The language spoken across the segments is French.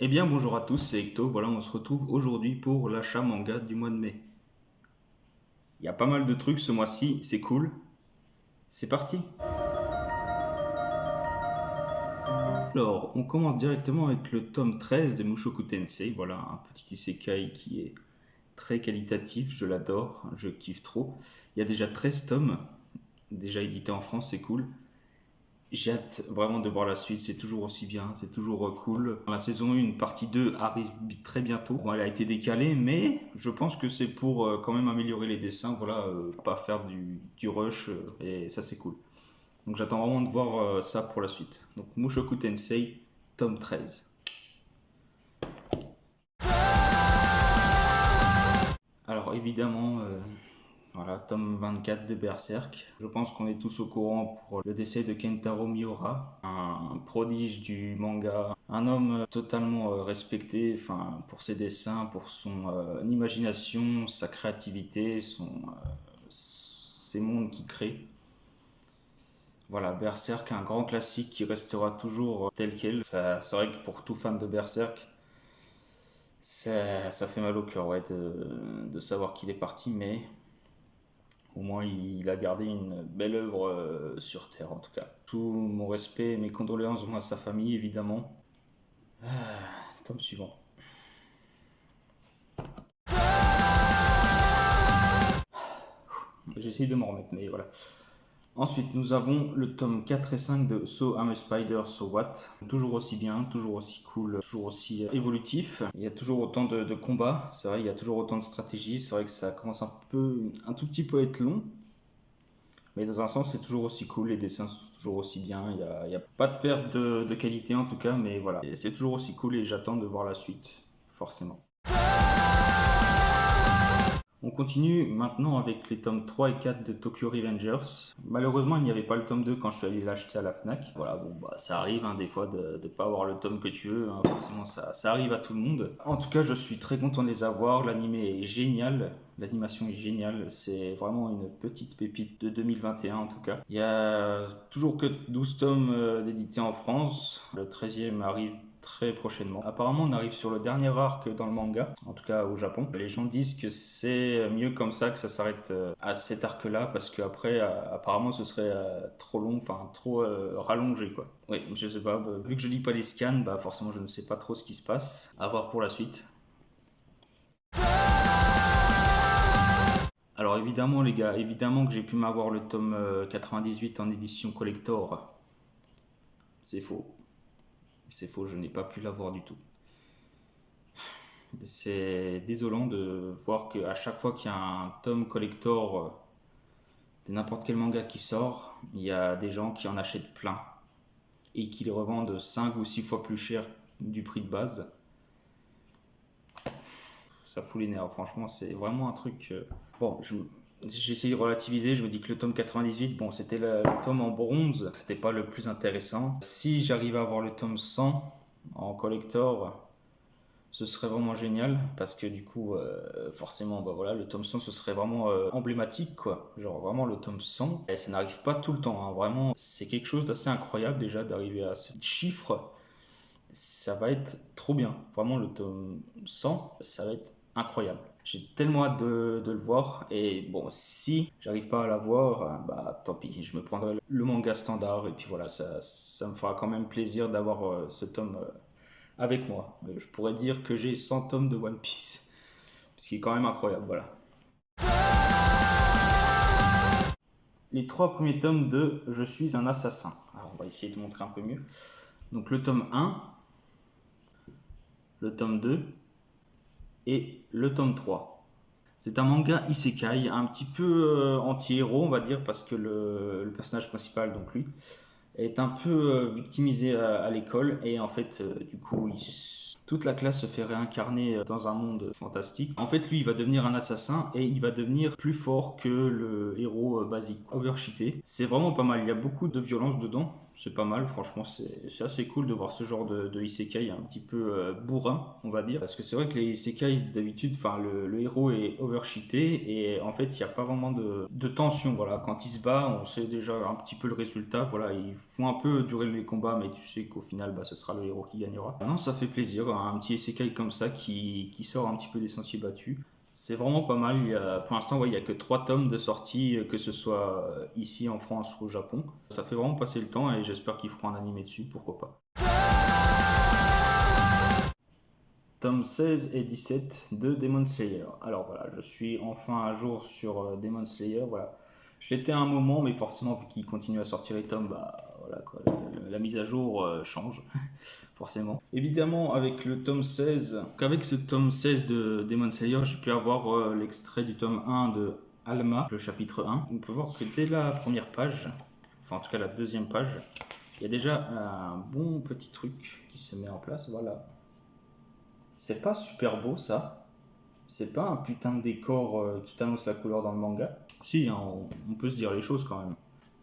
Eh bien bonjour à tous, c'est Ecto, voilà on se retrouve aujourd'hui pour l'achat manga du mois de mai. Il y a pas mal de trucs ce mois-ci, c'est cool. C'est parti. Alors on commence directement avec le tome 13 de Mushoku Tensei, voilà un petit isekai qui est très qualitatif, je l'adore, je kiffe trop. Il y a déjà 13 tomes, déjà édités en France, c'est cool. J'ai hâte vraiment de voir la suite, c'est toujours aussi bien, c'est toujours cool. La saison 1, partie 2 arrive très bientôt. Bon, elle a été décalée, mais je pense que c'est pour quand même améliorer les dessins, voilà, pas faire du rush, et ça c'est cool. Donc j'attends vraiment de voir ça pour la suite. Donc Mushoku Tensei, tome 13. Alors évidemment, voilà, tome 24 de Berserk. Je pense qu'on est tous au courant pour le décès de Kentaro Miura, un prodige du manga, un homme totalement respecté, enfin, pour ses dessins, pour son imagination, sa créativité, ses mondes qu'il crée. Voilà, Berserk, un grand classique qui restera toujours tel quel. C'est vrai que pour tout fan de Berserk, ça fait mal au cœur ouais, de savoir qu'il est parti, mais au moins, il a gardé une belle œuvre sur Terre, en tout cas. Tout mon respect et mes condoléances à sa famille, évidemment. Tome suivant. J'essaye de m'en remettre, mais voilà. Ensuite, nous avons le tome 4 et 5 de So I'm a Spider, So What. Toujours aussi bien, toujours aussi cool, toujours aussi évolutif. Il y a toujours autant de combats, c'est vrai, il y a toujours autant de stratégies. C'est vrai que ça commence un tout petit peu à être long, mais dans un sens, c'est toujours aussi cool, les dessins sont toujours aussi bien, il y a pas de perte de qualité en tout cas, mais voilà, c'est toujours aussi cool et j'attends de voir la suite, forcément. On continue maintenant avec les tomes 3 et 4 de Tokyo Revengers. Malheureusement, il n'y avait pas le tome 2 quand je suis allé l'acheter à la Fnac. Voilà, bon, bah, ça arrive hein, des fois de ne pas avoir le tome que tu veux, hein, forcément ça arrive à tout le monde. En tout cas, je suis très content de les avoir, l'animé est génial, l'animation est géniale, c'est vraiment une petite pépite de 2021 en tout cas. Il y a toujours que 12 tomes d'édité en France, le 13e arrive très prochainement. Apparemment, on arrive sur le dernier arc dans le manga, en tout cas au Japon. Les gens disent que c'est mieux comme ça, que ça s'arrête à cet arc-là, parce qu'après, apparemment, ce serait trop long, enfin trop rallongé, quoi. Oui, je sais pas, vu que je lis pas les scans, bah forcément, je ne sais pas trop ce qui se passe. À voir pour la suite. Alors évidemment, les gars, évidemment que j'ai pu m'avoir le tome 98 en édition collector. C'est faux. C'est faux, je n'ai pas pu l'avoir du tout. C'est désolant de voir qu'à chaque fois qu'il y a un tome collector de n'importe quel manga qui sort, il y a des gens qui en achètent plein et qui les revendent 5 ou 6 fois plus cher du prix de base. Ça fout les nerfs, franchement, c'est vraiment un truc. Bon, j'ai essayé de relativiser, je me dis que le tome 98, bon, c'était le tome en bronze, c'était pas le plus intéressant. Si j'arrive à avoir le tome 100 en collector, ce serait vraiment génial parce que du coup, forcément, bah voilà, le tome 100 ce serait vraiment emblématique quoi. Genre vraiment le tome 100, et ça n'arrive pas tout le temps, hein. Vraiment, c'est quelque chose d'assez incroyable déjà d'arriver à ce chiffre. Ça va être trop bien. Vraiment, le tome 100, ça va être incroyable. J'ai tellement hâte de le voir. Et bon, si j'arrive pas à l'avoir, bah tant pis, je me prendrai le manga standard. Et puis voilà, ça me fera quand même plaisir d'avoir ce tome avec moi. Je pourrais dire que j'ai 100 tomes de One Piece, ce qui est quand même incroyable, voilà. Les trois premiers tomes de Je suis un assassin. Alors on va essayer de montrer un peu mieux. Donc le tome 1, le tome 2 et le tome 3. C'est un manga isekai, un petit peu anti-héros on va dire, parce que le personnage principal, donc lui, est un peu victimisé à l'école et en fait du coup toute la classe se fait réincarner dans un monde fantastique. En fait lui il va devenir un assassin et il va devenir plus fort que le héros basique, overcheaté. C'est vraiment pas mal, il y a beaucoup de violence dedans, c'est pas mal, franchement c'est assez cool de voir ce genre de isekai un petit peu bourrin on va dire. Parce que c'est vrai que les isekai d'habitude, enfin le héros est overcheaté et en fait il n'y a pas vraiment de tension. Voilà, quand il se bat on sait déjà un petit peu le résultat. Voilà, ils font un peu durer les combats mais tu sais qu'au final bah, ce sera le héros qui gagnera. Non, ça fait plaisir, un petit isekai comme ça qui sort un petit peu des sentiers battus. C'est vraiment pas mal. Pour l'instant, ouais, il n'y a que 3 tomes de sortie, que ce soit ici en France ou au Japon. Ça fait vraiment passer le temps et j'espère qu'ils feront un animé dessus, pourquoi pas. Tome 16 et 17 de Demon Slayer. Alors voilà, je suis enfin à jour sur Demon Slayer. Voilà. Je l'étais à un moment, mais forcément, vu qu'il continue à sortir les tomes, bah voilà quoi, la mise à jour change, forcément. Évidemment, avec le tome 16, qu'avec ce tome 16 de Demon Slayer, j'ai pu avoir l'extrait du tome 1 de Alma, le chapitre 1. On peut voir que dès la première page, enfin en tout cas la deuxième page, il y a déjà un bon petit truc qui se met en place, voilà. C'est pas super beau ça. C'est pas un putain de décor qui t'annonce la couleur dans le manga. Si, hein, on peut se dire les choses quand même.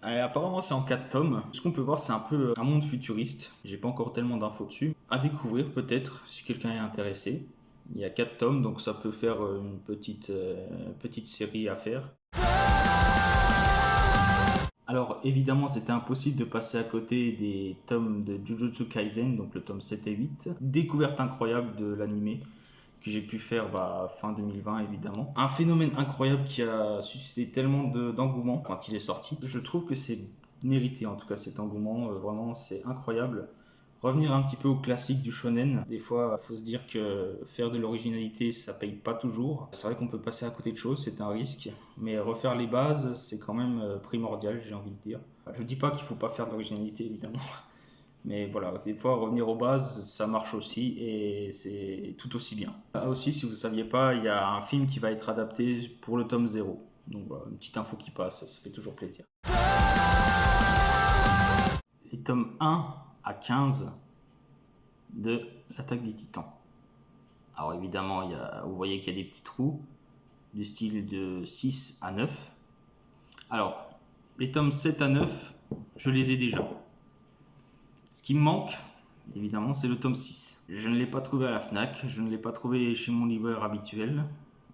Et apparemment c'est en 4 tomes. Ce qu'on peut voir c'est un peu un monde futuriste. J'ai pas encore tellement d'infos dessus. À découvrir peut-être si quelqu'un est intéressé. Il y a 4 tomes donc ça peut faire une petite série à faire. Alors évidemment c'était impossible de passer à côté des tomes de Jujutsu Kaisen, donc le tome 7 et 8. Découverte incroyable de l'anime que j'ai pu faire fin 2020 évidemment. Un phénomène incroyable qui a suscité tellement d'engouement quand il est sorti. Je trouve que c'est mérité en tout cas cet engouement, vraiment c'est incroyable. Revenir un petit peu au classique du shonen. Des fois, il faut se dire que faire de l'originalité, ça paye pas toujours. C'est vrai qu'on peut passer à côté de choses, c'est un risque. Mais refaire les bases, c'est quand même primordial, j'ai envie de dire. Je dis pas qu'il faut pas faire de l'originalité, évidemment. Mais voilà, des fois, revenir aux bases, ça marche aussi et c'est tout aussi bien. Là aussi, si vous ne saviez pas, il y a un film qui va être adapté pour le tome 0. Donc voilà, une petite info qui passe, ça fait toujours plaisir. Les tomes 1 à 15 de l'attaque des titans. Alors évidemment, vous voyez qu'il y a des petits trous du style de 6 à 9. Alors, les tomes 7 à 9, je les ai déjà. Ce qui me manque, évidemment, c'est le tome 6. Je ne l'ai pas trouvé à la FNAC, je ne l'ai pas trouvé chez mon libraire habituel.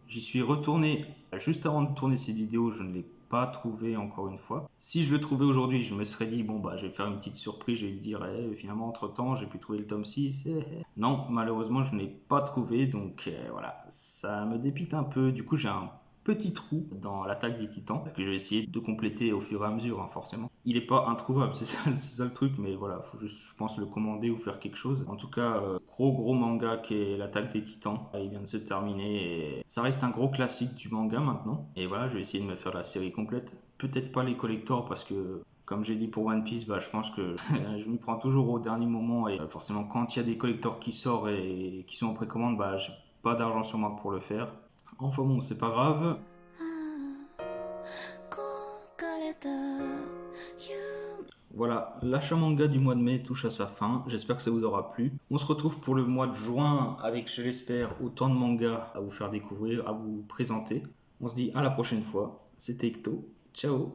J'y suis retourné juste avant de tourner cette vidéo, je ne l'ai pas trouvé encore une fois. Si je le trouvais aujourd'hui, je me serais dit, bon je vais faire une petite surprise, je vais lui dire, finalement entre temps j'ai pu trouver le tome 6. Non, malheureusement je ne l'ai pas trouvé, donc voilà, ça me dépite un peu. Du coup j'ai un petit trou dans l'attaque des titans que je vais essayer de compléter au fur et à mesure, hein, forcément. Il n'est pas introuvable, c'est ça le truc, mais voilà, faut juste, je pense, le commander ou faire quelque chose. En tout cas, gros manga qui est l'attaque des titans. Il vient de se terminer et ça reste un gros classique du manga maintenant. Et voilà, je vais essayer de me faire la série complète. Peut-être pas les collectors parce que, comme j'ai dit pour One Piece, je pense que je m'y prends toujours au dernier moment et forcément quand il y a des collectors qui sortent et qui sont en précommande, j'ai pas d'argent sur moi pour le faire. Enfin bon, c'est pas grave. Voilà, l'achat manga du mois de mai touche à sa fin, j'espère que ça vous aura plu. On se retrouve pour le mois de juin avec, je l'espère, autant de mangas à vous faire découvrir, à vous présenter. On se dit à la prochaine fois, c'était Ecto, ciao.